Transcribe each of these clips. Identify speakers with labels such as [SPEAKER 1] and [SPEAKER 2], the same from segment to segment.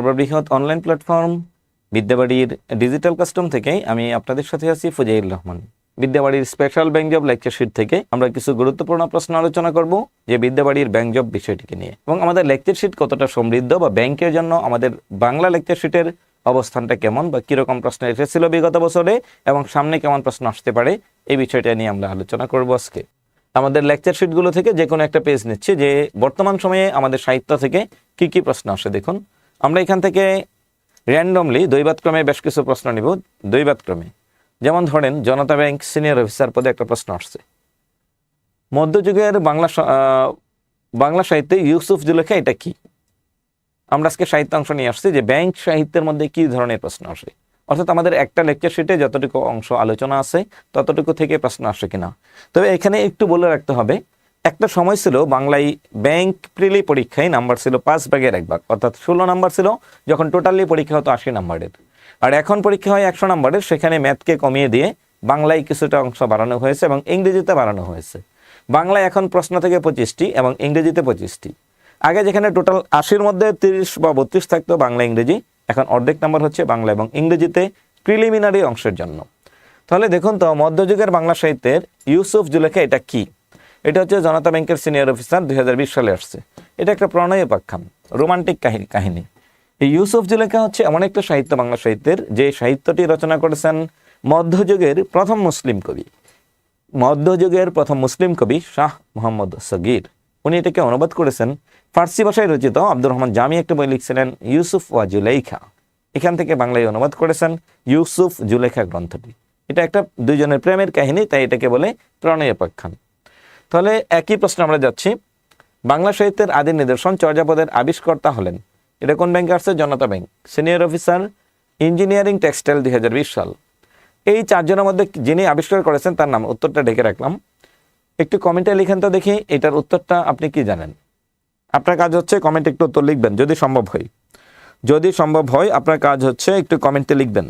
[SPEAKER 1] সর্ববৃহৎ online platform বিদ্যাবাড়ির digital custom থেকে আমি আপনাদের সাথে আছি ফুজাইর রহমান। বিদ্যাবাড়ির special bank job lecture sheet থেকে আমরা কিছু গুরুত্বপূর্ণ প্রশ্ন আলোচনা করব যে বিদ্যাবাড়ির ব্যাংক জব বিষয়টিকে নিয়ে, এবং আমাদের লেকচার শিট কতটা সমৃদ্ধ বা ব্যাংকের জন্য আমাদের বাংলা লেকচার শিটের অবস্থানটা কেমন বা কীরকম প্রশ্ন এসেছিল বিগত বছরে এবং সামনে কেমন প্রশ্ন আসতে পারে এই বিষয়টা নিয়ে আমরা আলোচনা করব আজকে। আমাদের লেকচার শিটগুলো থেকে যে কোনো একটা পেজ নিচ্ছে যে বর্তমান সময়ে আমাদের সাহিত্য থেকে কি কি প্রশ্ন আসে। দেখুন, আমরা এখান থেকে র্যান্ডমলি দৈবাতক্রমে বেশ কিছু প্রশ্ন নিব। দৈবাতক্রমে যেমন ধরেন জনতা ব্যাংক সিনিয়র অফিসার পদে একটা প্রশ্ন আসছে। মধ্যযুগের বাংলা সাহিত্যে ইউসুফ জুলেখা এটা কি? আমরা আজকে সাহিত্য অংশ নিয়ে আসছি যে ব্যাংক সাহিত্যের মধ্যে কি ধরনের প্রশ্ন আসে, অর্থাৎ আমাদের একটা লেকচার শিটে যতটুকু অংশ আলোচনা আছে ততটুকু থেকে প্রশ্ন আসে কিনা। তবে এখানে একটু বলে রাখতে হবে, একটা সময় ছিল বাংলায় ব্যাংক প্রিলি পরীক্ষায় নাম্বার ছিল 5 ভাগের 1 ভাগ, অর্থাৎ 16 নাম্বার ছিল যখন টোটালি পরীক্ষা হতো 80 নাম্বারের। আর এখন পরীক্ষা হয় 100 নাম্বারের, সেখানে ম্যাথকে কমিয়ে দিয়ে বাংলায় কিছুটা অংশ বাড়ানো হয়েছে এবং ইংরেজিতে বাড়ানো হয়েছে। বাংলায় এখন প্রশ্ন থেকে 25টি এবং ইংরেজিতে 25টি। আগে যেখানে টোটাল 80-র মধ্যে 30 বা 32 থাকতো বাংলা ইংরেজি, এখন অর্ধেক নাম্বার হচ্ছে বাংলা এবং ইংরেজিতে প্রিলিমিনারি অংশের জন্য। তাহলে দেখুন তো, মধ্যযুগের বাংলা সাহিত্যের ইউসুফ জুলেখা এটা কি? এটা হচ্ছে জনতা ব্যাংকের সিনিয়র অফিসার, 2020 সালে আসছে। এটা একটা প্রণয় উপাখ্যান, রোমান্টিক কাহিনী। এই ইউসুফ জুলেখা হচ্ছে এমন একটা সাহিত্য বাংলা সাহিত্যের যে সাহিত্যটি রচনা করেছেন মধ্যযুগের প্রথম মুসলিম কবি শাহ মোহাম্মদ সগীর। উনি এটাকে অনুবাদ করেছেন ফার্সি ভাষায় রচিত আব্দুর রহমান জামি একটা বই লিখছিলেন ইউসুফ ওয়া জুলেখা, এখান থেকে বাংলায় অনুবাদ করেছেন ইউসুফ জুলেখা গ্রন্থটি। এটা একটা দুইজনের প্রেমের কাহিনী, তাই এটাকে বলে প্রণয় উপাখ্যান। তাহলে একই প্রশ্ন আমরা যাচ্ছি, বাংলা সাহিত্যের আদি নিদর্শন চর্যাপদের আবিষ্কর্তা হলেন। এটা কোন ব্যাংকে আসছে? Janata bank, senior officer, engineering textile, 2020 সাল। এই চারজনের মধ্যে যিনি আবিষ্কার করেছেন তার নাম, উত্তরটা ঢেকে রাখলাম। একটু কমেন্টে লিখেন তো দেখি এটার উত্তরটা আপনি কি জানেন। আপনার কাজ হচ্ছে কমেন্টে একটু উত্তর লিখবেন যদি সম্ভব হয় আপনার কাজ হচ্ছে একটু কমেন্টে লিখবেন।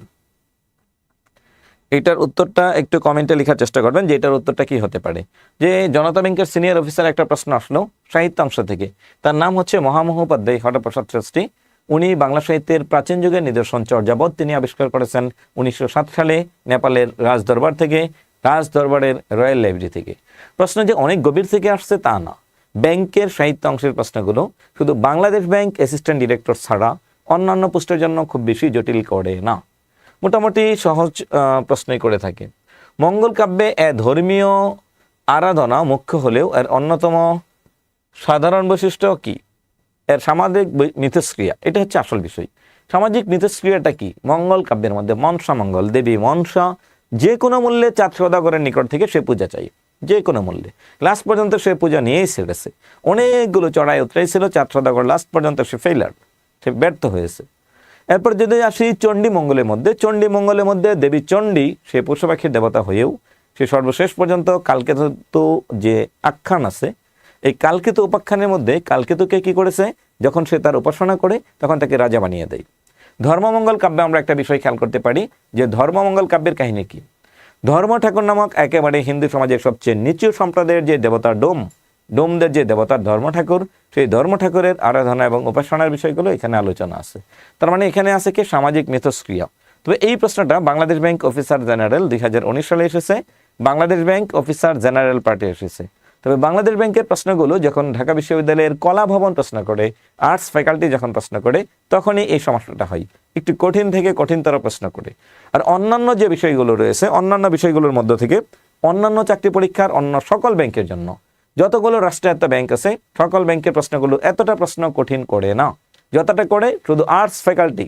[SPEAKER 1] এটার উত্তরটা একটু কমেন্টে লেখার চেষ্টা করবেন যে এটার উত্তরটা কি হতে পারে। যে জনতা ব্যাংকের সিনিয়র অফিসার একটা প্রশ্ন আসলো সাহিত্য অংশ থেকে, তার নাম হচ্ছে মহামহোপাধ্যায় হরপ্রসাদ শাস্ত্রী। উনি বাংলা সাহিত্যের প্রাচীন যুগের নিদর্শন চর্যাপদ তিনি আবিষ্কার করেছেন 1907 সালে নেপালের রাজদরবার থেকে, রাজদরবারের রয়্যাল লাইব্রেরি থেকে। প্রশ্ন যে অনেক গভীর থেকে আসছে তা না, ব্যাংকের সাহিত্য অংশের প্রশ্নগুলো শুধু বাংলাদেশ ব্যাংক অ্যাসিস্ট্যান্ট ডিরেক্টর ছাড়া অন্যান্য পোস্টের জন্য খুব বেশি জটিল করে না, মোটামুটি সহজ প্রশ্নই করে থাকে। মঙ্গল কাব্যে ধর্মীয় আরাধনা মুখ্য হলেও এর অন্যতম সাধারণ বৈশিষ্ট্য কি? এর সামাজিক মিথস্ক্রিয়া, এটা হচ্ছে আসল বিষয়। সামাজিক মিথস্ক্রিয়াটা কি? মঙ্গল কাব্যের মধ্যে মনসা মঙ্গল, দেবী মনসা যে কোনো মূল্যে চাঁদ সওদাগরের নিকট থেকে সে পূজা চাই, যে কোনো মূল্যে। লাস্ট পর্যন্ত সে পূজা নিয়েই ছেড়েছে, অনেকগুলো চড়াই উতরাই ছিল, চাঁদ সওদাগর লাস্ট পর্যন্ত সে ফেইলার, সে ব্যর্থ হয়েছে। এরপর যদি আসি চণ্ডী মঙ্গলের মধ্যে দেবী চণ্ডী সে পশু পাখির দেবতা হয়েও সে সর্বশেষ পর্যন্ত কালকেতু যে আখ্যান আছে, এই কালকেতু উপাখ্যানের মধ্যে কালকেতুকে কি করেছে, যখন সে তার উপাসনা করে তখন তাকে রাজা বানিয়ে দেয়। ধর্মমঙ্গল কাব্যে আমরা একটা বিষয় খেয়াল করতে পারি যে ধর্মমঙ্গল কাব্যের কাহিনী কি? ধর্ম ঠাকুর নামক একেবারে হিন্দু সমাজের সবচেয়ে নিচু সম্প্রদায়ের যে দেবতা ডোমদের যে দেবতার ধর্ম ঠাকুর, সেই ধর্ম ঠাকুরের আরাধনা এবং উপাসনার বিষয়গুলো এখানে আলোচনা আছে। তার মানে এখানে আছে কি সামাজিক মিথস্ক্রিয়া। তবে এই প্রশ্নটা বাংলাদেশ ব্যাংক অফিসার জেনারেল 2019 সালে এসেছে, Bangladesh bank officer general party এসেছে। তবে বাংলাদেশ ব্যাংকের প্রশ্নগুলো যখন ঢাকা বিশ্ববিদ্যালয়ের কলা ভবন প্রশ্ন করে, আর্টস ফ্যাকাল্টি যখন প্রশ্ন করে, তখনই এই সমস্যাটা হয়, একটু কঠিন থেকে কঠিনতর প্রশ্ন করে। আর অন্যান্য যে বিষয়গুলো রয়েছে, অন্যান্য বিষয়গুলোর মধ্য থেকে অন্যান্য চাকরি পরীক্ষার অন্য সকল ব্যাংকের জন্য যতগুলো রাষ্ট্রায়ত্ত ব্যাংক আছে সকল ব্যাংকের প্রশ্নগুলো এতটা প্রশ্ন কঠিন করে না, যতটা করে শুধু আর্টস ফ্যাকাল্টি।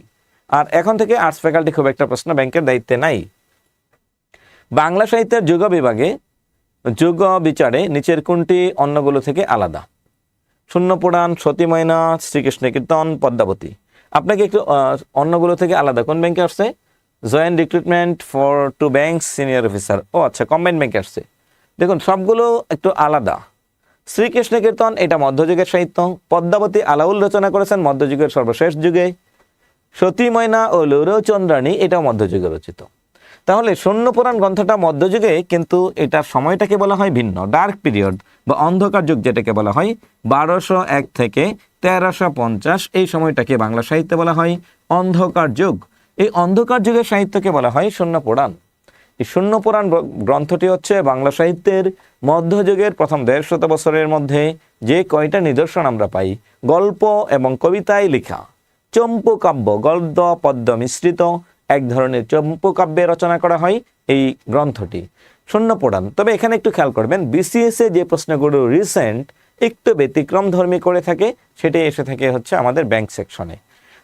[SPEAKER 1] আর এখন থেকে আর্টস ফ্যাকাল্টি খুব একটা প্রশ্ন ব্যাংকের দায়িত্বে নাই। বাংলা সাহিত্যের যুগ বিভাগে যুগ বিচারে নিচের কোনটি অন্যগুলো থেকে আলাদা? শূন্য পুরাণ, সতী ময়না, শ্রীকৃষ্ণ কীর্তন, পদ্মাবতী। আপনাকে একটু অন্যগুলো থেকে আলাদা কোন ব্যাংকে আসছে? Joint recruitment for 2 bank senior officer, ও আচ্ছা, কম্বাইন্ড ব্যাংকে আসছে। দেখুন সবগুলো একটু আলাদা। শ্রীকৃষ্ণ কীর্তন এটা মধ্যযুগের সাহিত্য, পদ্মাবতী আলাউল রচনা করেছেন মধ্যযুগের সর্বশেষ যুগে, সতী ময়না ও লৌরচন্দ্রাণী এটাও মধ্যযুগে রচিত। তাহলে শূন্য পুরাণ গ্রন্থটা মধ্যযুগে, কিন্তু এটার সময়টাকে বলা হয় ভিন্ন, ডার্ক পিরিয়ড বা অন্ধকার যুগ যেটাকে বলা হয়, 1201 থেকে 1350, এই সময়টাকে বাংলা সাহিত্যে বলা হয় অন্ধকার যুগ। এই অন্ধকার যুগের সাহিত্যকে বলা হয় শূন্য পুরাণ। এই শূন্য পুরাণ গ্রন্থটি হচ্ছে বাংলা সাহিত্যের মধ্যযুগের প্রথম 150 বছরের মধ্যে যে কয়টা নিদর্শন আমরা পাই গল্প এবং কবিতায় লেখা চম্পু কাব্য, গদ্য পদ্য মিশ্রিত এক ধরনের চম্পু কাব্যে রচনা করা হয় এই গ্রন্থটি শূন্য পুরাণ। তবে এখানে একটু খেয়াল করবেন, বিসিএস এ যে প্রশ্নগুলো রিসেন্ট একটু ব্যতিক্রম ধর্মী করে থাকে সেটাই এসে থাকে হচ্ছে আমাদের ব্যাংক সেকশনে।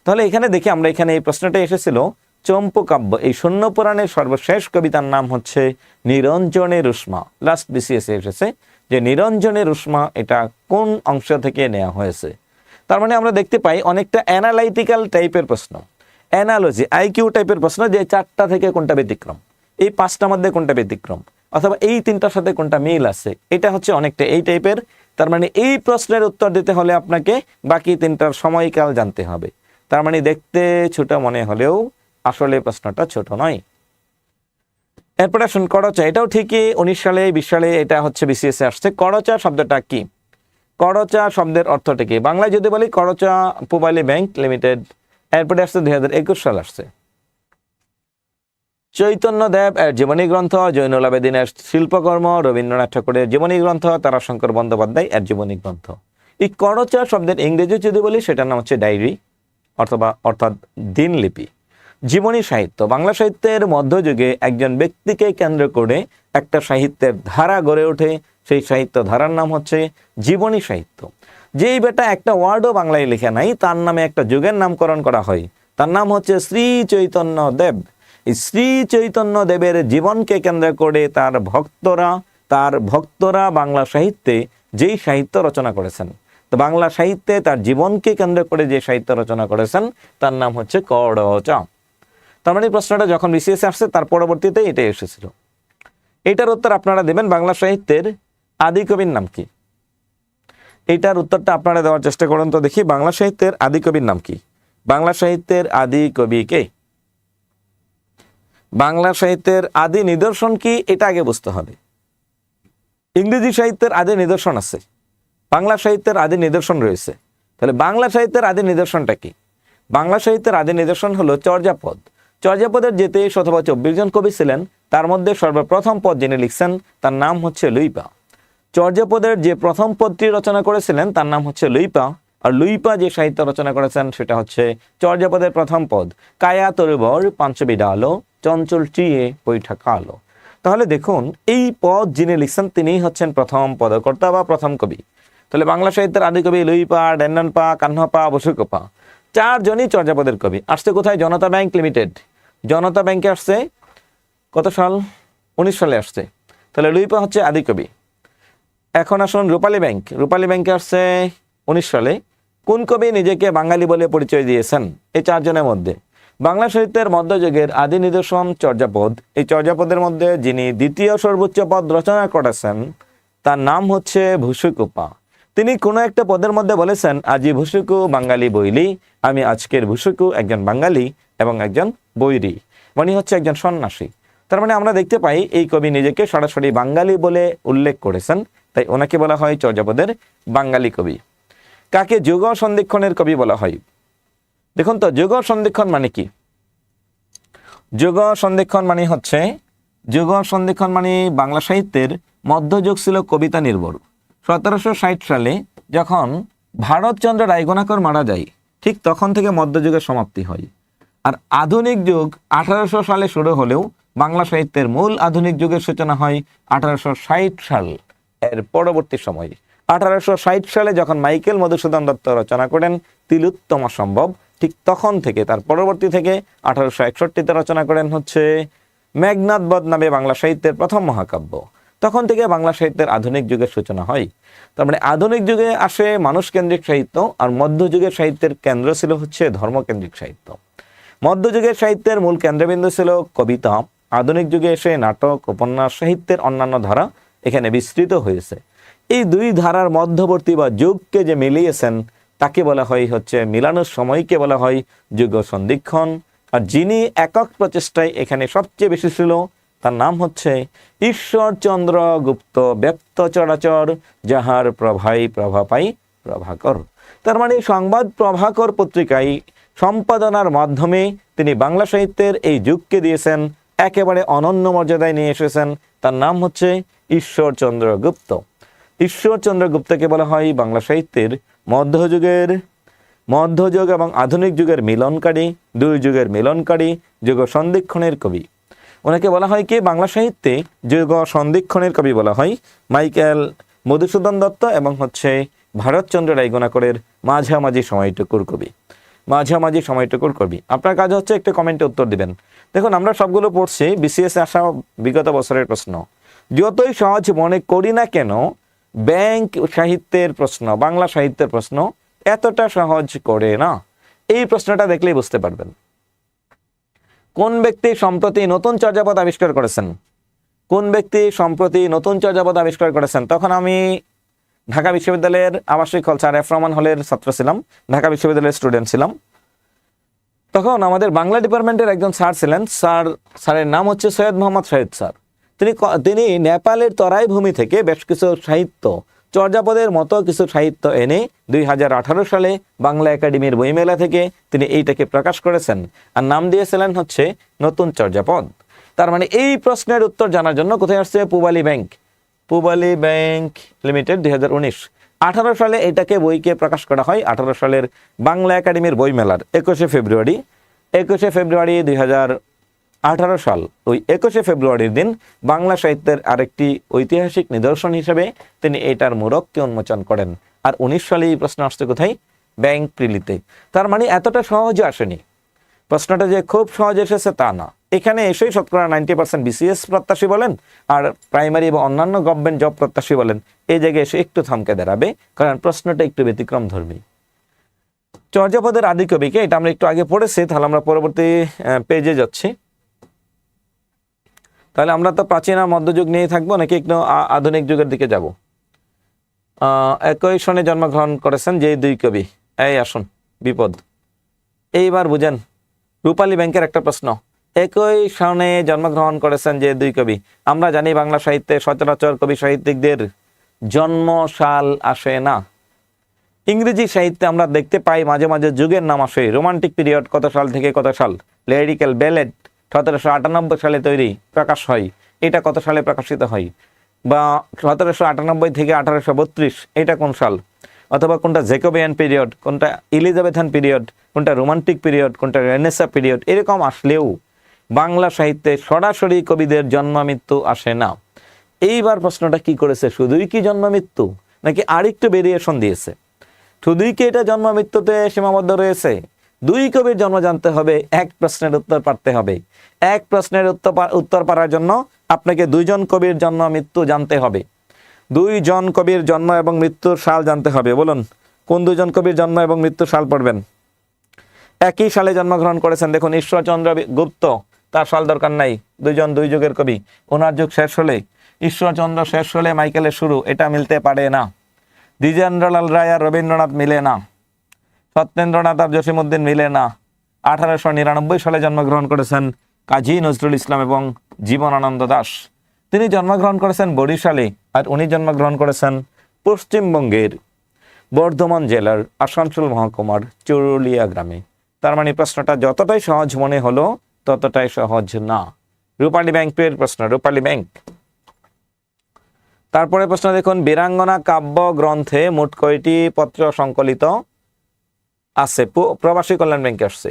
[SPEAKER 1] তাহলে এখানে দেখি আমরা, এখানে এই প্রশ্নটা এসেছিল চম্পু কাব্য, এই শূন্য পুরাণের সর্বশেষ কবিতার নাম হচ্ছে নিরঞ্জনের উষ্মা। লাস্ট বিসিএস এ এসেছে যে নিরঞ্জনের উষ্মা এটা কোন অংশ থেকে নেওয়া হয়েছে। তার মানে আমরা দেখতে পাই অনেকটা অ্যানালাইটিক্যাল টাইপের প্রশ্ন, অ্যানালজি আইকিউ টাইপের প্রশ্ন, যে 4টা থেকে কোনটা ব্যতিক্রম, এই 5টার মধ্যে কোনটা ব্যতিক্রম, অথবা এই 3টার সাথে কোনটা মিল আছে, এটা হচ্ছে অনেকটা এই টাইপের। তার মানে এই প্রশ্নের উত্তর দিতে হলে আপনাকে বাকি 3টার সময়কাল জানতে হবে। তার মানে দেখতে ছোট মনে হলেও আসলে প্রশ্নটা ছোট নয়। এরপরে আসুন করচা, এটাও ঠিকই 19 সালে 20 সালে এটা হচ্ছে বিসিএস এ আসছে। করচা শব্দটা কি? করচা শব্দের অর্থটা কি? বাংলায় যদি বলি করচা পূবালী ব্যাংক লিমিটেড। এরপরে আসছে 2021 সাল আসছে চৈতন্যদেব এর জীবনী গ্রন্থ, জৈনুল আবেদিনের শিল্পকর্ম, রবীন্দ্রনাথ ঠাকুরের জীবনী গ্রন্থ, তারাশঙ্কর বন্দ্যোপাধ্যায় এর জীবনী গ্রন্থ। এই করচা শব্দের ইংরেজি যদি বলি সেটার নাম হচ্ছে ডায়েরি অর্থাৎ দিনলিপি। জীবনী সাহিত্য, বাংলা সাহিত্যের মধ্যযুগে একজন ব্যক্তিকে কেন্দ্র করে একটা সাহিত্যের ধারা গড়ে ওঠে, সেই সাহিত্য ধারার নাম হচ্ছে জীবনী সাহিত্য। যেই বেটা একটা ওয়ার্ডও বাংলায় লেখা নাই তার নামে একটা যুগের নামকরণ করা হয়, তার নাম হচ্ছে শ্রী চৈতন্য দেব। এই শ্রী চৈতন্য দেবের জীবনকে কেন্দ্র করে তার ভক্তরা বাংলা সাহিত্যে যেই সাহিত্য রচনা করেছেন, তো বাংলা সাহিত্যে তার জীবনকে কেন্দ্র করে যে সাহিত্য রচনা করেছেন তার নাম হচ্ছে করচা। তার মানে প্রশ্নটা যখন বিসিএস আসছে তার পরবর্তীতে এটা এসেছিল। এটার উত্তর আপনারা দেবেন বাংলা সাহিত্যের আদি কবির নাম কি? এটার উত্তরটা আপনারা দেওয়ার চেষ্টা করুন তো দেখি, বাংলা সাহিত্যের আদি কবির নাম কি? বাংলা সাহিত্যের আদি কবি কে? বাংলা সাহিত্যের আদি নিদর্শন কি এটা আগে বুঝতে হবে। ইংরেজি সাহিত্যের আদি নিদর্শন আছে, বাংলা সাহিত্যের আদি নিদর্শন রয়েছে। তাহলে বাংলা সাহিত্যের আদি নিদর্শনটা কি? বাংলা সাহিত্যের আদি নিদর্শন হলো চর্যাপদ। চর্যাপদের যে 23 অথবা 24 জন কবি ছিলেন তার মধ্যে সর্বপ্রথম পদ যিনি লিখছেন তার নাম হচ্ছে লুইপা। চর্যাপদের যে প্রথম পদটি রচনা করেছিলেন তার নাম হচ্ছে লুইপা, আর লুইপা যে সাহিত্য রচনা করেছেন সেটা হচ্ছে চর্যাপদের প্রথম পদ কায়া তরুবর পাঞ্চবি ডালো চঞ্চল চিয়ে বৈঠা কালো। তাহলে দেখুন এই পদ যিনি লিখছেন তিনিই হচ্ছেন প্রথম পদকর্তা বা প্রথম কবি। তাহলে বাংলা সাহিত্যের আদি কবি লুইপা, ডেন্ডনপা, কাহ্নপা, বসুকপা, 4 জনই চর্যাপদের কবি। আসছে কোথায়? জনতা ব্যাংক লিমিটেড। জনতা ব্যাংকে আসছে কত সাল? 19 সালে আসছে। তাহলে লুইপা হচ্ছে আদি কবি। এখন আসুন রূপালী ব্যাংক। রূপালী ব্যাংকে আসছে 19 সালে। কোন কবি নিজেকে বাঙালি বলে পরিচয় দিয়েছেন? এই 4 জনের মধ্যে বাংলা সাহিত্যের মধ্যযুগের আদি নিদর্শন চর্যাপদ। এই চর্যাপদের মধ্যে যিনি দ্বিতীয় সর্বোচ্চ পদ রচনা করেছেন তার নাম হচ্ছে ভুসুকুপা। তিনি কোনো একটা পদের মধ্যে বলেছেন, আজি ভুসুকু বাঙালি বইলি, আমি আজকের ভুসুকু একজন বাঙালি এবং একজন বৈরী, মানে হচ্ছে একজন সন্ন্যাসী। তার মানে আমরা দেখতে পাই এই কবি নিজেকে সরাসরি বাঙালি বলে উল্লেখ করেছেন, তাই ওনাকে বলা হয় চর্যাপদের বাঙালি কবি। কাকে যুগ সন্ধিক্ষণের কবি বলা হয়? দেখুন তো যুগ সন্ধিক্ষণ মানে কি? যুগ সন্ধিক্ষণ মানে বাংলা সাহিত্যের মধ্যযুগ ছিল কবিতা নির্ভর। 1760 সালে যখন ভারতচন্দ্র রায়গোনাকর মারা যায় ঠিক তখন থেকে মধ্যযুগের সমাপ্তি হয়। আর আধুনিক যুগ 1800 সালে শুরু হলেও বাংলা সাহিত্যের মূল আধুনিক যুগের সূচনা হয় 1860 সাল এর পরবর্তী সময়ে। 1860 সালে যখন মাইকেল মধুসূদন দত্ত রচনা করেন তিলোত্তমা সম্ভব, ঠিক তখন থেকে তার পরবর্তী থেকে 1861-তে রচনা করেন হচ্ছে মেঘনাদ বধ নামে বাংলা সাহিত্যের প্রথম মহাকাব্য। তখন থেকে বাংলা সাহিত্যের আধুনিক যুগের সূচনা হয়। তার মানে আধুনিক যুগে আসে মানুষকেন্দ্রিক সাহিত্য, আর মধ্যযুগের সাহিত্যের কেন্দ্র ছিল হচ্ছে ধর্মকেন্দ্রিক সাহিত্য। মধ্যযুগের সাহিত্যের মূল কেন্দ্রবিন্দু ছিল কবিতা। আধুনিক যুগে এসে নাটক, উপন্যাস, সাহিত্যের অন্যান্য ধারা এখানে বিস্তৃত হয়েছে। এই দুই ধারার মধ্যবর্তী বা যুগকে যে মিলিয়েছেন তাকে বলা হয় হচ্ছে মিলানোর সময়কে বলা হয় যুগ সন্ধিক্ষণ। আর যিনি একক প্রচেষ্টায় এখানে সবচেয়ে বেশি ছিল তার নাম হচ্ছে ঈশ্বরচন্দ্র গুপ্ত, ব্যক্ত চরাচর যাহার প্রভাই প্রভা পাই প্রভাকর। তার মানে সংবাদ প্রভাকর পত্রিকায় সম্পাদনার মাধ্যমে তিনি বাংলা সাহিত্যের এই যুগকে দিয়েছেন একেবারে অনন্য মর্যাদায় নিয়ে এসেছেন। তার নাম হচ্ছে ঈশ্বরচন্দ্র গুপ্ত। ঈশ্বরচন্দ্র গুপ্তকে বলা হয় বাংলা সাহিত্যের মধ্যযুগ এবং আধুনিক যুগের মিলনকারী, দুই যুগের মিলনকারী, যুগ সন্ধিক্ষণের কবি। ওনাকে বলা হয় কি বাংলা সাহিত্যে যুগ সন্ধিক্ষণের কবি বলা হয়। মাইকেল মধুসূদন দত্ত এবং হচ্ছে ভারতচন্দ্র রায়গুণাকরের মাঝামাঝি সময়টুকুর কবি। মাঝামাঝি সময়টুকুর কবি। আপনার কাজ হচ্ছে একটু কমেন্টে উত্তর দিবেন। দেখুন আমরা সবগুলো পড়ছি, বিসিএস আসা বিগত বছরের প্রশ্ন। যতই সহজ মনে করি না কেন ব্যাংক সাহিত্যের প্রশ্ন, বাংলা সাহিত্যের প্রশ্ন এতটা সহজ করে না। এই প্রশ্নটা দেখলেই বুঝতে পারবেন। কোন ব্যক্তি সম্প্রতি নতুন চর্যাপদ আবিষ্কার করেছেন? কোন ব্যক্তি সম্প্রতি নতুন চর্যাপদ আবিষ্কার করেছেন? তখন আমি ঢাকা বিশ্ববিদ্যালয়ের আবাসিক হল স্যার এফ রহমান হলের ছাত্র ছিলাম, ঢাকা বিশ্ববিদ্যালয়ের স্টুডেন্ট ছিলাম। তখন আমাদের বাংলা ডিপার্টমেন্টের একজন স্যার ছিলেন, স্যারের নাম হচ্ছে সৈয়দ মোহাম্মদ শাহিদ স্যার। তিনি নেপালের তরাই ভূমি থেকে বেশ কিছু সাহিত্য, চর্যাপদের মতো কিছু সাহিত্য এনে 2018 সালে বাংলা একাডেমির বইমেলা থেকে তিনি এইটাকে প্রকাশ করেছেন, আর নাম দিয়েছিলেন হচ্ছে নতুন চর্যাপদ। তার মানে এই প্রশ্নের উত্তর জানার জন্য কোথায় আসছে? পূবালী ব্যাংক লিমিটেড 2019 18 সালে এটাকে বইকে প্রকাশ করা হয়। 18 সালের বাংলা একাডেমির বইমেলার 21শে ফেব্রুয়ারি 2018 সাল। ওই 21শে ফেব্রুয়ারির দিন বাংলা সাহিত্যের আরেকটি ঐতিহাসিক নিদর্শন হিসেবে তিনি এটার মোড়ককে উন্মোচন করেন। আর 19 সালে এই প্রশ্ন আসছে কোথায়? ব্যাংক প্রিলিতে। তার মানে এতটা সহজে আসেনি। প্রশ্নটা যে খুব সহজ এসেছে তা না। এখানে এসেই শতকরা 90% বিসিএস প্রত্যাশী বলেন আর প্রাইমারি এবং অন্যান্য গভর্নমেন্ট জব প্রত্যাশী বলেন, এই জায়গায় এসে একটু থমকে দাঁড়াবে, কারণ প্রশ্নটা একটু ব্যতিক্রম ধর্মী। চর্যাপদের আদি কবিকে, এটা আমরা একটু আগে পড়েছি, তাহলে আমরা পরবর্তী পেজে যাচ্ছি। তাহলে আমরা তো প্রাচীন আর মধ্যযুগ নিয়ে থাকবো নাকি একটু আধুনিক যুগের দিকে যাব? 21 সনে জন্মগ্রহণ করেছেন যে দুই কবি, এই আসুন বিপদ। এইবার বুঝেন, রূপালী ব্যাংকের একটা প্রশ্ন। 21 সনে জন্মগ্রহণ করেছেন যে দুই কবি। আমরা জানি বাংলা সাহিত্যে সচরাচর কবি সাহিত্যিকদের জন্ম সাল আসে না। ইংরেজি সাহিত্যে আমরা দেখতে পাই মাঝে মাঝে যুগের নাম আসে। রোমান্টিক পিরিয়ড কত সাল থেকে কত সাল, লিরিক্যাল ব্যালেড 1798 সালে তৈরি, প্রকাশ হয়, এটা কত সালে প্রকাশিত হয়, বা 1798 থেকে 1832 এটা কোন সাল, অথবা কোনটা জ্যাকোবিয়ান পিরিয়ড, কোনটা এলিজাবেথান পিরিয়ড, কোনটা রোমান্টিক পিরিয়ড, কোনটা রেনেসা পিরিয়ড, এরকম আসলেও বাংলা সাহিত্যে সরাসরি কবিদের জন্ম মৃত্যু আসে না। এইবার প্রশ্নটা কি করেছে, শুধুই কি জন্ম মৃত্যু নাকি আরেকটু ভেরিয়েশন দিয়েছে? শুধুই কি এটা জন্ম মৃত্যুতে সীমাবদ্ধ রয়েছে? দুই কবির জন্ম জানতে হবে, এক প্রশ্নের উত্তর পারতে হবে। এক প্রশ্নের উত্তর পারার জন্য আপনাকে দুইজন কবির জন্ম মৃত্যু জানতে হবে। দুইজন কবির জন্ম এবং মৃত্যুর সাল জানতে হবে। বলুন কোন দুজন কবির জন্ম এবং মৃত্যুর সাল পড়বেন? একই সালে জন্মগ্রহণ করেছেন। দেখুন ঈশ্বরচন্দ্র গুপ্ত, তার সাল দরকার নাই, দুই যুগের কবি। ওনার যুগ শেষ হলে, ঈশ্বরচন্দ্র শেষ হলে মাইকেলের শুরু, এটা মিলতে পারে না। দ্বিজেন্দ্রলাল রায় আর রবীন্দ্রনাথ মিলে না, সত্যেন্দ্রনাথ আর জসীমউদ্দিন মিলে না। 1899 সালে জন্মগ্রহণ করেছেন কাজী নজরুল ইসলাম এবং জীবনানন্দ দাশ। তিনি জন্মগ্রহণ করেছেন বরিশালে, আর উনি জন্মগ্রহণ করেছেন পশ্চিমবঙ্গের বর্ধমান জেলার আসানসোল মহকুমার চুরুলিয়া গ্রামে। তার মানে প্রশ্নটা যতটাই সহজ মনে হলো ততটাই সহজ না। রূপালী ব্যাংকের প্রশ্ন, রূপালী ব্যাংক। তারপরে প্রশ্ন দেখুন, বীরাঙ্গনা কাব্য গ্রন্থে মোট কয়টি পত্র সংকলিত আছে? প্রবাসী কল্যাণ ব্যাংকে আসছে।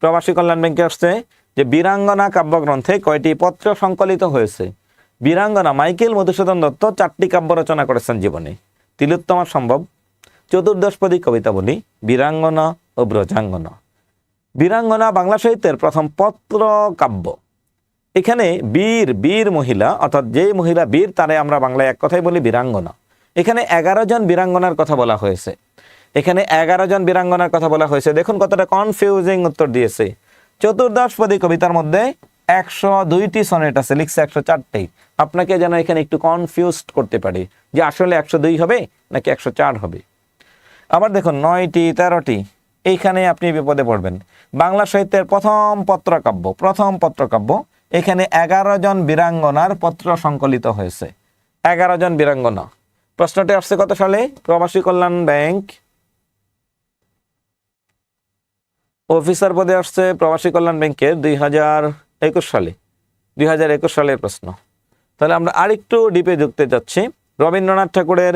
[SPEAKER 1] প্রবাসী কল্যাণ ব্যাংকে আসছে যে বীরাঙ্গনা কাব্যগ্রন্থে কয়টি পত্র সংকলিত হয়েছে। বীরাঙ্গনা, মাইকেল মধুসূদন দত্ত 4টি কাব্য রচনা করেছেন জীবনে। তিলোত্তমা সম্ভব, চতুর্দশপদী কবিতাবলী, বীরাঙ্গনা ও ব্রজাঙ্গনা। বীরাঙ্গনা বাংলা সাহিত্যের প্রথম পত্র কাব্য। এখানে বীর মহিলা, অর্থাৎ যে মহিলা বীর তারে আমরা বাংলায় এক কথাই বলি বীরাঙ্গনা। এখানে 11 জন বীরাঙ্গনার কথা বলা হয়েছে। এখানে 11 জন বীরাঙ্গনার কথা বলা হয়েছে। দেখুন কতটা কনফিউজিং উত্তর দিয়েছে। চতুর্দশপদী কবিতার মধ্যে 102টি সনেট আছে, লিখছে 104টি। আপনাকে যেন এখানে একটু কনফিউজড করতে পারে যে আসলে 102 হবে নাকি 104 হবে। আবার দেখুন 9টি 13টি, এইখানে আপনি বিপদে পড়বেন। বাংলা সাহিত্যের প্রথম পত্রকাব্য, এখানে 11 জন বীরাঙ্গনার পত্র সংকলিত হয়েছে। 11 জন বীরাঙ্গনা। প্রশ্নটি আসছে কত সালে? প্রবাসী কল্যাণ ব্যাংক অফিসার পদে আসছে প্রবাসী কল্যাণ ব্যাংকের 2021 সালের প্রশ্ন। তাহলে আমরা আরেকটু ডিপে ঢুকতে যাচ্ছি। রবীন্দ্রনাথ ঠাকুরের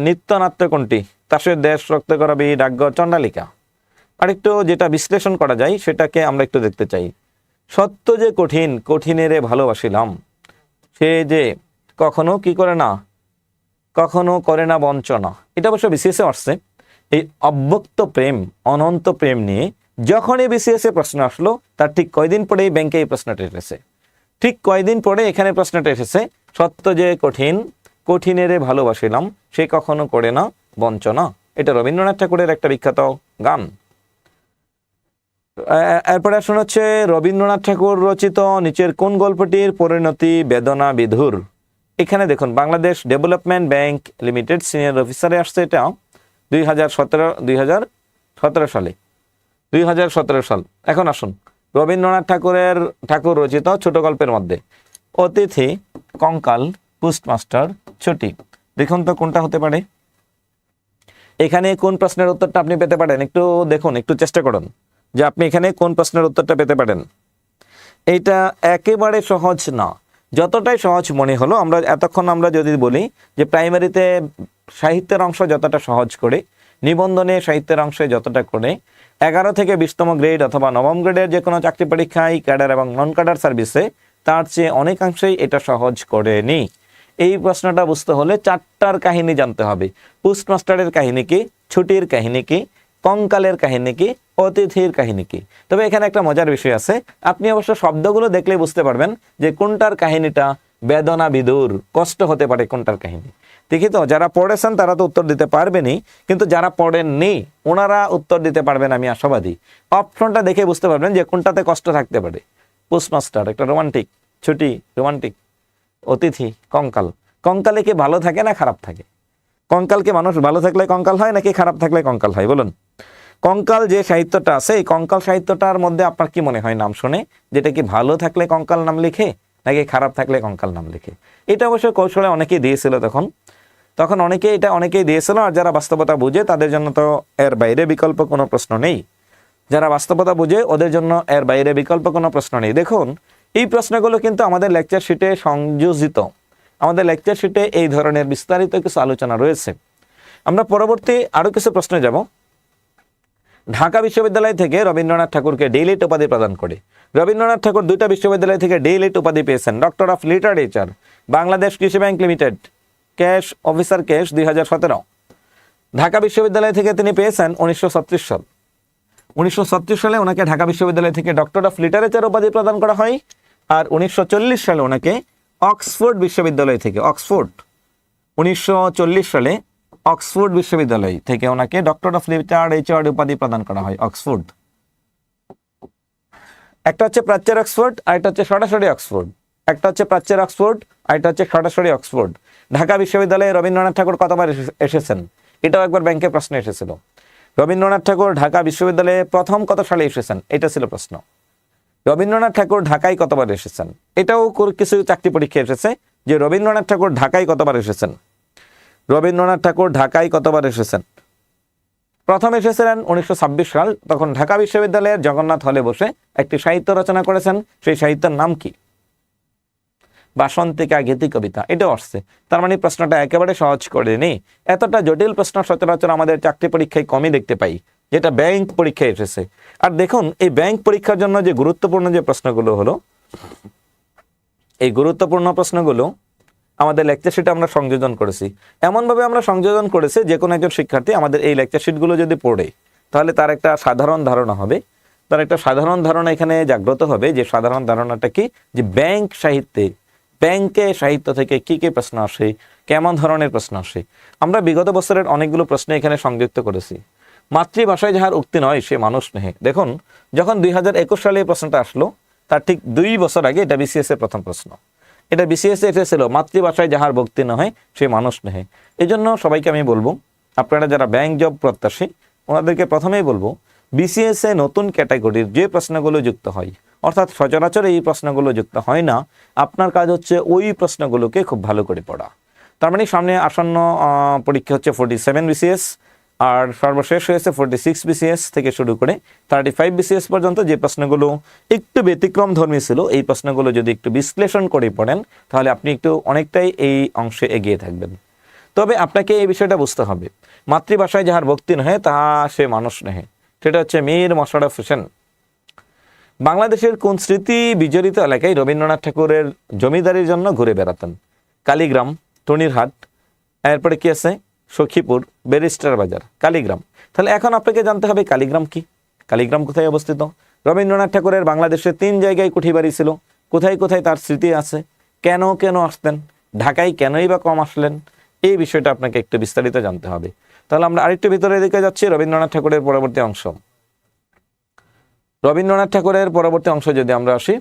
[SPEAKER 1] নৃত্যনাট্য কোনটি? তাসের দেশ, রক্ত করাবি, ডাকঘর, চণ্ডালিকা। আরেকটু যেটা বিশ্লেষণ করা যায় সেটাকে আমরা একটু দেখতে চাই। সত্য যে কঠিন, কঠিনেরে ভালোবাসিলাম, সে যে কখনো কি করে না, কখনো করে না বঞ্চনা। এটা অবশ্য বিসিএসে আসছে। এই অব্যক্ত প্রেম, অনন্ত প্রেম নিয়ে যখনই বিসিএসে প্রশ্ন আসলো তার ঠিক কয়দিন পরেই ব্যাংকে এই প্রশ্নটা এসেছে। ঠিক কয়দিন পরে এখানে প্রশ্নটা এসেছে, সত্য যে কঠিন, কঠিনেরে ভালোবাসিলাম, সে কখনো করে না বঞ্চনা। এটা রবীন্দ্রনাথ ঠাকুরের একটা বিখ্যাত গান। এরপরে আসুন হচ্ছে রবীন্দ্রনাথ ঠাকুর রচিত নিচের কোন গল্পটির পরিণতি বেদনা বিধুর? এখানে দেখুন, Bangladesh development bank limited senior অফিসারে আসছে। এটা 2017 সালে, 2017 সাল। এখন আসুন রবীন্দ্রনাথ ঠাকুর রচিত ছোট গল্পের মধ্যে অতিথি, কঙ্কাল, পোস্টমাস্টার, ছুটি। দেখুন তো কোনটা হতে পারে। এখানে কোন প্রশ্নের উত্তরটা আপনি পেতে পারেন? একটু দেখুন, একটু চেষ্টা করুন যে আপনি এখানে কোন প্রশ্নের উত্তরটা পেতে পারেন। এইটা একেবারে সহজ না, যতটাই সহজ মনে হলো। এতক্ষণ আমরা যদি বলি যে প্রাইমারিতে সাহিত্যের অংশ যতটা সহজ করে, নিবন্ধনে সাহিত্যের অংশে যতটা করে, 11 থেকে 20তম গ্রেড অথবা 9ম গ্রেডের যে কোনো চাকরি পরীক্ষায় ক্যাডার এবং নন ক্যাডার সার্ভিসে তার চেয়ে অনেকাংশেই এটা সহজ করেনি। এই প্রশ্নটা বুঝতে হলে 4টার কাহিনী জানতে হবে। পোস্টমাস্টারের কাহিনী কি, ছুটির কাহিনী কি, কঙ্কালের কাহিনী কি, অতিথির কাহিনী কি। তবে এখানে একটা মজার বিষয় আছে, আপনি অবশ্য শব্দগুলো দেখলেই বুঝতে পারবেন যে কোনটার কাহিনীটা বেদনা বিদুর, কষ্ট হতে পারে কোনটার কাহিনী। দেখি তো, যারা পড়েছেন তারা তো উত্তর দিতে পারবেনই, কিন্তু যারা পড়েননি ওনারা উত্তর দিতে পারবেন আমি আশাবাদী। অপশনটা দেখে বুঝতে পারবেন যে কোনটাতে কষ্ট থাকতে পারে। পোস্টমাস্টার একটা রোমান্টিক, ছুটি রোমান্টিক, অতিথি কঙ্কাল। কঙ্কালে কি ভালো থাকে না খারাপ থাকে? কঙ্কালকে মানুষ ভালো থাকলে কঙ্কাল হয় নাকি খারাপ থাকলে কঙ্কাল হয় বলুন? কঙ্কাল যে সাহিত্যটা আছে, এই কঙ্কাল সাহিত্যটার মধ্যে আপনার কি মনে হয় নাম শুনে, যেটা কি ভালো থাকলে কঙ্কাল নাম লিখে নাকি খারাপ থাকলে কঙ্কাল নাম লিখে? এটা অবশ্য কৌশলে অনেকেই দিয়েছিল তখন অনেকেই দিয়েছিল। আর যারা বাস্তবতা বুঝে তাদের জন্য তো এর বাইরে বিকল্প কোনো প্রশ্ন নেই। যারা বাস্তবতা বুঝে ওদের জন্য এর বাইরে বিকল্প কোনো প্রশ্ন নেই। দেখুন, এই প্রশ্নগুলো কিন্তু আমাদের লেকচার শিটে সংযোজিত। আমাদের লেকচার শিটে এই ধরনের বিস্তারিত কিছু আলোচনা রয়েছে। আমরা পরবর্তী আরো কিছু প্রশ্নে যাব। ঢাকা বিশ্ববিদ্যালয় থেকে রবীন্দ্রনাথ ঠাকুরকে ডি.লিট উপাধি প্রদান করে। রবীন্দ্রনাথ ঠাকুর 2টা বিশ্ববিদ্যালয় থেকে ডি.লিট উপাধি পেয়েছেন। ডক্টর অফ লিটারেচার, বাংলাদেশ কৃষি bank limited, cash officer cash 2017। Dhaka বিশ্ববিদ্যালয় থেকে তিনি পেয়েছেন 1936 সাল। 1936 সালে ওনাকে ঢাকা বিশ্ববিদ্যালয় থেকে ডক্টর অফ লিটারেচার উপাধি প্রদান করা হয়। আর 1940 সালে ওনাকে অক্সফোর্ড বিশ্ববিদ্যালয় থেকে 1940 সালে অক্সফোর্ড বিশ্ববিদ্যালয় থেকে ওনাকে ডক্টর অফ লিটারেচার উপাধি প্রদান করা হয়। অক্সফোর্ড, একটা হচ্ছে প্রাচ্যের অক্সফোর্ড আর একটা হচ্ছে সরাসরি অক্সফোর্ড। একটা হচ্ছে প্রাচ্যের অক্সফোর্ড আর একটা হচ্ছে সরাসরি অক্সফোর্ড। ঢাকা বিশ্ববিদ্যালয়ে রবীন্দ্রনাথ ঠাকুর কতবার এসেছেন? এটাও একবার ব্যাংকে প্রশ্ন এসেছিল। রবীন্দ্রনাথ ঠাকুর ঢাকা বিশ্ববিদ্যালয়ে প্রথম কত সালে এসেছেন, এটা ছিল প্রশ্ন। রবীন্দ্রনাথ ঠাকুর ঢাকায় কতবার এসেছেন, এটাও কিছু চাকরি পরীক্ষা এসেছে যে রবীন্দ্রনাথ ঠাকুর ঢাকায় কতবার এসেছেন। রবীন্দ্রনাথ ঠাকুর ঢাকায় কতবার এসেছেন? প্রথম এসেছিলেন 1926 সাল। তখন ঢাকা বিশ্ববিদ্যালয়ের জগন্নাথ হলে বসে একটি সাহিত্য রচনা করেছেন। সেই সাহিত্যের নাম কি? বাসন্তিকা গীতি কবিতা। এটাও আসছে। তার মানে প্রশ্নটা একেবারে সহজ করেনি। এতটা জটিল প্রশ্ন সচরাচর আমাদের চাকরি পরীক্ষায় কমই দেখতে পাই, যেটা ব্যাংক পরীক্ষায় এসেছে। আর দেখুন, এই ব্যাংক পরীক্ষার জন্য যে গুরুত্বপূর্ণ যে প্রশ্নগুলো হলো, এই গুরুত্বপূর্ণ প্রশ্নগুলো আমাদের লেকচার শিটে আমরা সংযোজন করেছি। এমনভাবে আমরা সংযোজন করেছি যে কোনো একজন শিক্ষার্থী আমাদের এই লেকচার শিটগুলো যদি পড়ে, তাহলে তার একটা সাধারণ ধারণা হবে। তার একটা সাধারণ ধারণা এখানে জাগ্রত হবে। যে সাধারণ ধারণাটা কি, যে ব্যাংকে সাহিত্য থেকে কি কি প্রশ্ন আসে, কেমন ধরনের প্রশ্ন আসে। আমরা বিগত বছরের অনেকগুলো প্রশ্ন এখানে সংযুক্ত করেছি। মাতৃভাষায় যাহার উক্তি নয় সে মানুষ নহে। দেখুন, যখন 2021 সালে এই প্রশ্নটা আসলো, তার ঠিক 2 বছর আগে এটা বিসিএস এর প্রথম প্রশ্ন। এটা বিসিএস এ এসেছিল, মাতৃভাষায় যাহার ভক্তি নহে সে মানুষ নহে। এই জন্য সবাইকে আমি বলবো, আপনারা যারা ব্যাংক জব প্রত্যাশী ওনাদেরকে প্রথমেই বলবো, বিসিএস এ নতুন ক্যাটাগরির যে প্রশ্নগুলো যুক্ত হয়, অর্থাৎ সচরাচর এই প্রশ্নগুলো যুক্ত হয় না, আপনার কাজ হচ্ছে ওই প্রশ্নগুলোকে খুব ভালো করে পড়া। তার মানে সামনে আসন্ন পরীক্ষা হচ্ছে 47 বিসিএস। আর সর্বশেষ হয়েছে 46 BCS থেকে শুরু করে 35 BCS পর্যন্ত, যে প্রশ্নগুলো একটু ব্যতিক্রম ধর্মী ছিল, এই প্রশ্নগুলো যদি একটু বিশ্লেষণ করে পড়েন তাহলে আপনি একটু অনেকটাই এই অংশে এগিয়ে থাকবেন। তবে আপনাকে এই বিষয়টা বুঝতে হবে, মাতৃভাষায় যাহার ভক্তি নহে তাহা সে মানুষ নহে, সেটা হচ্ছে মীর মশাররফ হোসেন। বাংলাদেশের কোন স্মৃতি বিজড়িত এলাকায় রবীন্দ্রনাথ ঠাকুরের জমিদারির জন্য ঘুরে বেড়াতেন? কালীগ্রাম, টনিরহাট, এরপরে কি আছে সখীপুর, ব্যারিস্টার বাজার, কালীগ্রাম। তাহলে এখন আপনাকে জানতে হবে কালীগ্রাম কি, কালীগ্রাম কোথায় অবস্থিত। রবীন্দ্রনাথ ঠাকুরের বাংলাদেশে 3 জায়গায় কুঠি বাড়ি ছিল, কোথায় কোথায় তার স্মৃতি আছে, কেন কেন আসতেন, ঢাকায় কেনই বা কম আসলেন, এই বিষয়টা আপনাকে একটু বিস্তারিত জানতে হবে। তাহলে আমরা আরেকটু ভিতরে দিকে যাচ্ছি, রবীন্দ্রনাথ ঠাকুরের পরবর্তী অংশ। রবীন্দ্রনাথ ঠাকুরের পরবর্তী অংশ যদি আমরা আসি,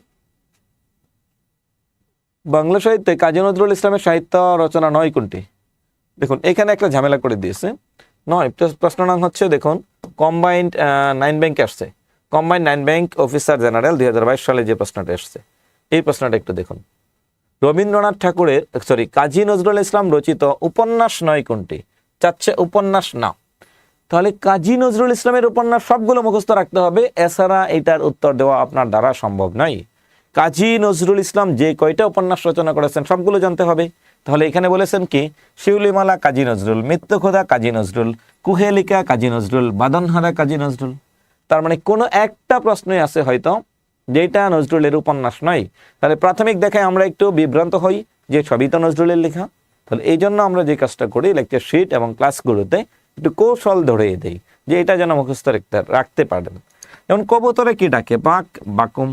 [SPEAKER 1] বাংলা সাহিত্যে কাজী নজরুল ইসলামের সাহিত্য রচনা 9 কোনটি? দেখুন এখানে একটা ঝামেলা করে দিয়েছে। 9 প্রশ্ন নং হচ্ছে, দেখুন কম্বাইন্ড 9 ব্যাংক আসছে, কম্বাইন্ড 9 ব্যাংক অফিসার জেনারেল 2022 সালে যে প্রশ্নটা এসছে, এই প্রশ্নটা একটু দেখুন। রবীন্দ্রনাথ ঠাকুরের কাজী নজরুল ইসলাম রচিত উপন্যাস 9 কোনটি? চাচ্ছে উপন্যাস না। তাহলে কাজী নজরুল ইসলামের উপন্যাস সবগুলো মুখস্থ রাখতে হবে, এছাড়া এটার উত্তর দেওয়া আপনার দ্বারা সম্ভব নয়। কাজী নজরুল ইসলাম যে কয়টা উপন্যাস রচনা করেছেন সবগুলো জানতে হবে। তাহলে এখানে বলেছেন কি, শিউলিমালা কাজী নজরুল, মৃত্যুখোদা কাজী নজরুল, কুহেলিকা কাজী নজরুল, বাদনহারা কাজী নজরুল। তার মানে কোনো একটা প্রশ্নই আছে হয়তো যেটা নজরুলের উপন্যাস নয়। তাহলে প্রাথমিক দেখায় আমরা একটু বিভ্রান্ত হই যে সবই তো নজরুলের লেখা। তাহলে এই জন্য আমরা যে কাজটা করি, লেকচার শিট এবং ক্লাসগুলোতে একটু কৌশল ধরিয়ে দেই যে এটা যেন মুখস্থ রাখতে পারেন। যেমন কবুতরে কি ডাকে? বাক, বাকুম।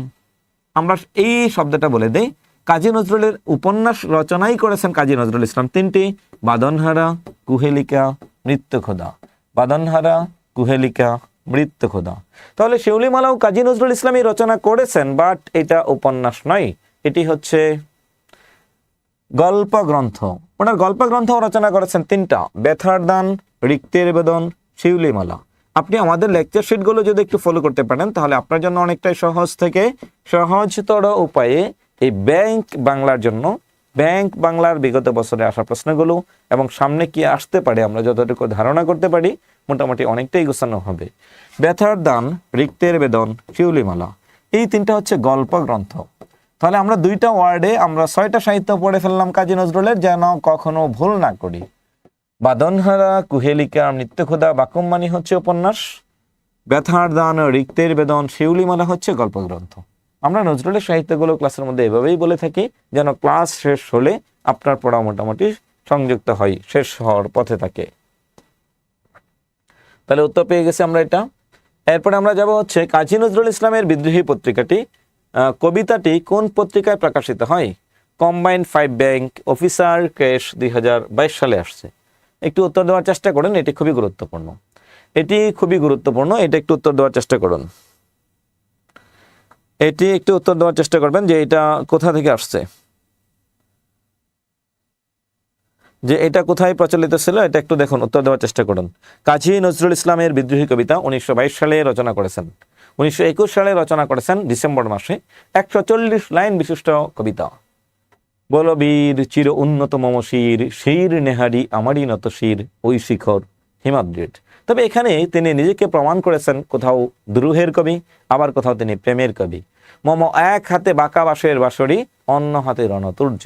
[SPEAKER 1] আমরা এই শব্দটা বলে দেই, কাজী নজরুলের উপন্যাস রচনাই করেছেন কাজী নজরুল ইসলাম 3টি, বাদনহারা, কুহেলিকা, মৃত্যুখোদা। বাদনহারা, কুহেলিকা, মৃত্যুখোদা। তাহলে শিউলিমালাও কাজী নজরুল ইসলামই রচনা করেছেন, বাট এটা উপন্যাস নয়, এটি হচ্ছে গল্প গ্রন্থ। ওনার গল্প গ্রন্থ রচনা করেছেন 3টা, ব্যথার দান, রিক্তের বেদন, শিউলিমালা। আপনি আমাদের লেকচার শিটগুলো যদি একটু ফলো করতে পারেন তাহলে আপনার জন্য অনেকটাই সহজ থেকে সহজতর উপায়ে এই ব্যাংক বাংলার জন্য, ব্যাংক বাংলার বিগত বছরে আসা প্রশ্নগুলো এবং সামনে কি আসতে পারে আমরা যতটুকু ধারণা করতে পারি মোটামুটি অনেকটাই গোছানো হবে। ব্যথার দান, রিক্তের বেদন, শিউলিমালা, এই 3টা হচ্ছে গল্প গ্রন্থ। তাহলে আমরা 2টা ওয়ার্ডে আমরা 6টা সাহিত্য পড়ে ফেললাম কাজী নজরুলের, যেন কখনো ভুল না করি। বাদনহারা, কুহেলিকা, মৃত্যুখোদা, বাকুম মানে হচ্ছে উপন্যাস, ব্যথার দান, রিক্তের বেদন, শিউলিমালা হচ্ছে গল্পগ্রন্থ। আমরা নজরুলের সাহিত্যগুলো ক্লাসের মধ্যে এভাবেই বলে থাকি যেন ক্লাস শেষ হলে আপনার পড়া মোটামুটি সংযুক্ত হয়, শেষ হওয়ার পথে থাকে। তাহলে উত্তর পেয়ে গেছি আমরা এটা। এরপরে আমরা যাব হচ্ছে কাজী নজরুল ইসলামের বিদ্রোহী পত্রিকাটি, কবিতাটি কোন পত্রিকায় প্রকাশিত হয়? কম্বাইন্ড 5 ব্যাংক অফিসার ক্রেশ 2022 সালে আসছে। একটু উত্তর দেওয়ার চেষ্টা করুন, এটি খুবই গুরুত্বপূর্ণ, এটি খুবই গুরুত্বপূর্ণ, এটা একটু উত্তর দেওয়ার চেষ্টা করুন, এটি একটু উত্তর দেওয়ার চেষ্টা করবেন যে এটা কোথা থেকে আসছে, যে এটা কোথায় প্রচলিত ছিল, এটা একটু দেখুন, উত্তর দেওয়ার চেষ্টা করুন। কাজী নজরুল ইসলামের বিদ্রোহী কবিতা 1922 সালে রচনা করেছেন, 1921 সালে রচনা করেছেন ডিসেম্বর মাসে, 140 লাইন বিশিষ্ট কবিতা। বলবীর চির উন্নত মম শির, শির নেহারি আমারই নত শির, ওই শিখর হিমাদ্রির। তবে এখানে তিনি নিজেকে প্রমাণ করেছেন কোথাও দ্রোহের কবি, আবার কোথাও তিনি প্রেমের কবি। মম এক হাতে বাঁকা বাঁশের বাঁশরি, অন্য হাতে রণতুর্য,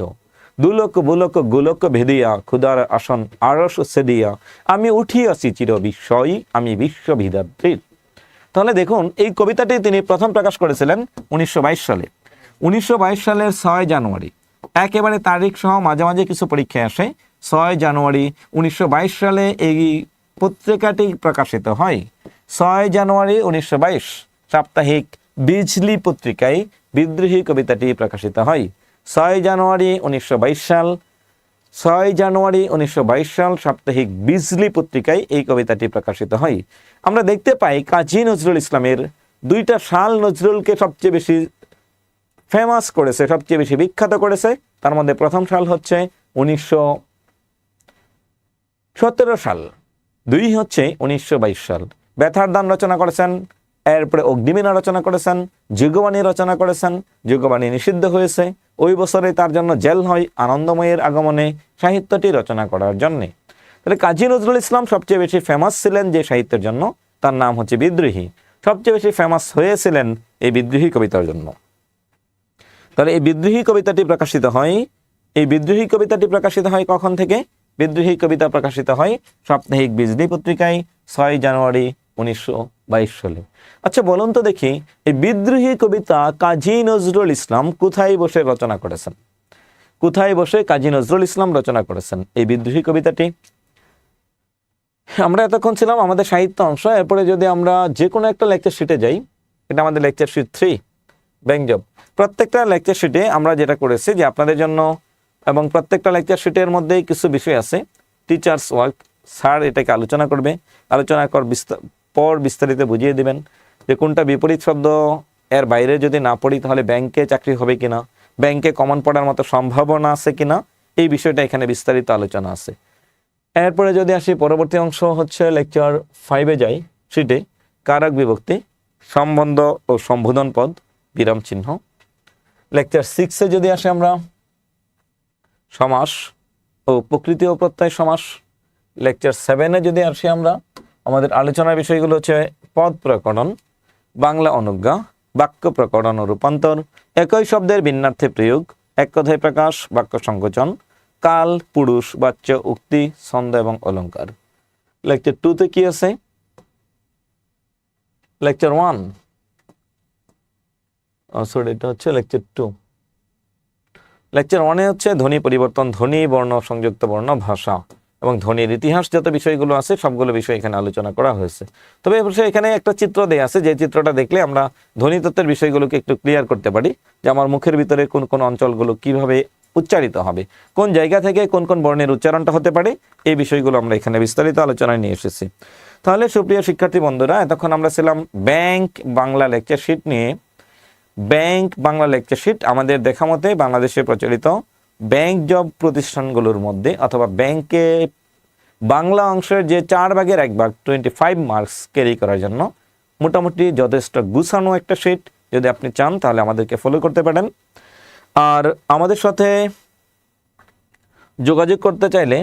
[SPEAKER 1] দুলোক বুলোক গোলক ভেদিয়া, ক্ষুদার আসন আরস সেদিয়া, আমি উঠিয়াছি চির বিস্ময়ী, আমি বিশ্ববিধাত্রীর। তাহলে দেখুন এই কবিতাটি তিনি প্রথম প্রকাশ করেছিলেন 1922 সালে। 1922 সালের 6 জানুয়ারি, একেবারে তারিখ সহ মাঝে মাঝে কিছু পরীক্ষায় আসে, 6 জানুয়ারি 1922 সালে এই পত্রিকাটি প্রকাশিত হয়। 6 জানুয়ারি 1922 সাপ্তাহিক বিজলি পত্রিকায় বিদ্রোহী কবিতাটি প্রকাশিত হয়। 6 জানুয়ারি 1922 সাল, 6 জানুয়ারি 1922 সাল সাপ্তাহিক বিজলি পত্রিকায় এই কবিতাটি প্রকাশিত হয়। আমরা দেখতে পাই কাজী নজরুল ইসলামের 2টা সাল নজরুলকে সবচেয়ে বেশি ফেমাস করেছে, সবচেয়ে বেশি বিখ্যাত করেছে। তার মধ্যে প্রথম সাল হচ্ছে 1917 সাল, 2 হচ্ছে 1922 সাল। ব্যথার দান রচনা করেছেন, এরপরে অগ্নিবীণা রচনা করেছেন, যুগবাণী রচনা করেছেন, যুগবাণী নিষিদ্ধ হয়েছে, ওই বছরে তার জন্য জেল হয় আনন্দময়ের আগমনে সাহিত্যটি রচনা করার জন্যে। তাহলে কাজী নজরুল ইসলাম সবচেয়ে বেশি ফেমাস ছিলেন যে সাহিত্যের জন্য, তার নাম হচ্ছে বিদ্রোহী। সবচেয়ে বেশি ফেমাস হয়েছিলেন এই বিদ্রোহী কবিতার জন্য। তাহলে এই বিদ্রোহী কবিতাটি প্রকাশিত হয় কখন থেকে? বিদ্রোহী কবিতা প্রকাশিত হয় সাপ্তাহিক বিজলি পত্রিকায় 6 জানুয়ারি 1922 সালে। আচ্ছা বলুন তো দেখি, এই বিদ্রোহী কবিতা কাজী নজরুল ইসলাম কোথায় বসে রচনা করেছেন? কোথায় বসে কাজী নজরুল ইসলাম রচনা করেছেন এই বিদ্রোহী কবিতাটি? আমরা এতক্ষণ ছিলাম আমাদের সাহিত্য অংশ। এরপরে যদি আমরা যে কোনো একটা লেকচার শিটে যাই, এটা আমাদের লেকচার শিট 3 ব্যাংক জব। প্রত্যেকটা লেকচার শিটে আমরা যেটা করেছি যে আপনাদের জন্য, এবং প্রত্যেকটা লেকচার শিটের মধ্যেই কিছু বিষয় আছে টিচার্স ওয়ার্ক, স্যার এটাকে আলোচনা করবে, আলোচনার পর বিস্তারিত বুঝিয়ে দিবেন যে কোনটা বিপরীত শব্দ, এর বাইরে যদি না পড়ি তাহলে ব্যাংকে চাকরি হবে কিনা, ব্যাংকে কমন পড়ার মতো সম্ভাবনা আছে কিনা, এই বিষয়টা এখানে বিস্তারিত আলোচনা আছে। এরপরে যদি আসি পরবর্তী অংশ হচ্ছে লেকচার 5-এ যাই, শিটে কারক বিভক্তি, সম্বন্ধ ও সম্বোধন পদ, বিরাম চিহ্ন। লেকচার 6-এ যদি আসি আমরা সমাস ও প্রকৃতি ও প্রত্যয় সমাস। লেকচার 7-এ যদি আসি আমরা, আমাদের আলোচনার বিষয়গুলো হচ্ছে পদ প্রকরণ, বাংলা অনুজ্ঞা, বাক্য প্রকরণ ও রূপান্তর, একই শব্দের ভিন্নার্থে প্রয়োগ, এক কথায় প্রকাশ, বাক্য সংকোচন, কাল, পুরুষ, বাচ্য, উক্তি, ছন্দ এবং অলঙ্কার। লেকচার 2-তে কি আছে? লেকচার 1, সরি এটা হচ্ছে লেকচার 2। লেকচার 1-এ হচ্ছে ধ্বনি পরিবর্তন, ধ্বনি, বর্ণ, সংযুক্ত বর্ণ, ভাষা এবং ধ্বনির ইতিহাস, যত বিষয়গুলো আছে সবগুলো বিষয় এখানে আলোচনা করা হয়েছে। তবে এখানে একটা চিত্র দেয়া আছে, যে চিত্রটা দেখলে আমরা ধ্বনিতত্ত্বের বিষয়গুলোকে একটু ক্লিয়ার করতে পারি, যে আমার মুখের ভিতরে কোন কোন অঞ্চলগুলো কিভাবে উচ্চারিত হবে, কোন জায়গা থেকে কোন কোন বর্ণের উচ্চারণটা হতে পারে, এই বিষয়গুলো আমরা এখানে বিস্তারিত আলোচনায় নিয়ে এসেছি। তাহলে সুপ্রিয় শিক্ষার্থী বন্ধুরা, এতক্ষণ আমরা ছিলাম ব্যাংক বাংলা লেকচার শিট নিয়ে। ব্যাংক বাংলা লেকচার শিট আমাদের দেখা মতে বাংলাদেশে প্রচলিত ব্যাংক জব প্রতিষ্ঠানগুলোর মধ্যে, অথবা ব্যাংকে বাংলা অংশের যে 4/1 25 মার্কস ক্যারি করার জন্য মোটামুটি যথেষ্ট গুছানো একটা শিট। যদি আপনি চান তাহলে আমাদেরকে ফলো করতে পারেন। আর আমাদের সাথে যোগাযোগ করতে চাইলে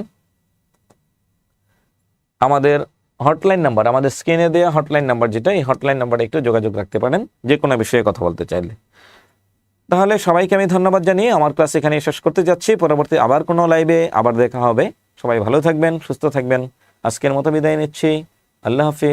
[SPEAKER 1] আমাদের হটলাইন নাম্বার, আমাদের স্ক্রিনে দেওয়া হটলাইন নাম্বার যেটা, এই হটলাইন নাম্বারে একটু যোগাযোগ রাখতে পারেন যে কোনো বিষয়ে কথা বলতে চাইলে। তাহলে সবাইকে আমি ধন্যবাদ জানিয়ে আমার ক্লাস এখানে শেষ করতে যাচ্ছি। পরবর্তী আবার কোনো লাইভে আবার দেখা হবে। সবাই ভালো থাকবেন, সুস্থ থাকবেন। আজকের মতো বিদায় নিচ্ছি। আল্লাহ হাফিজ।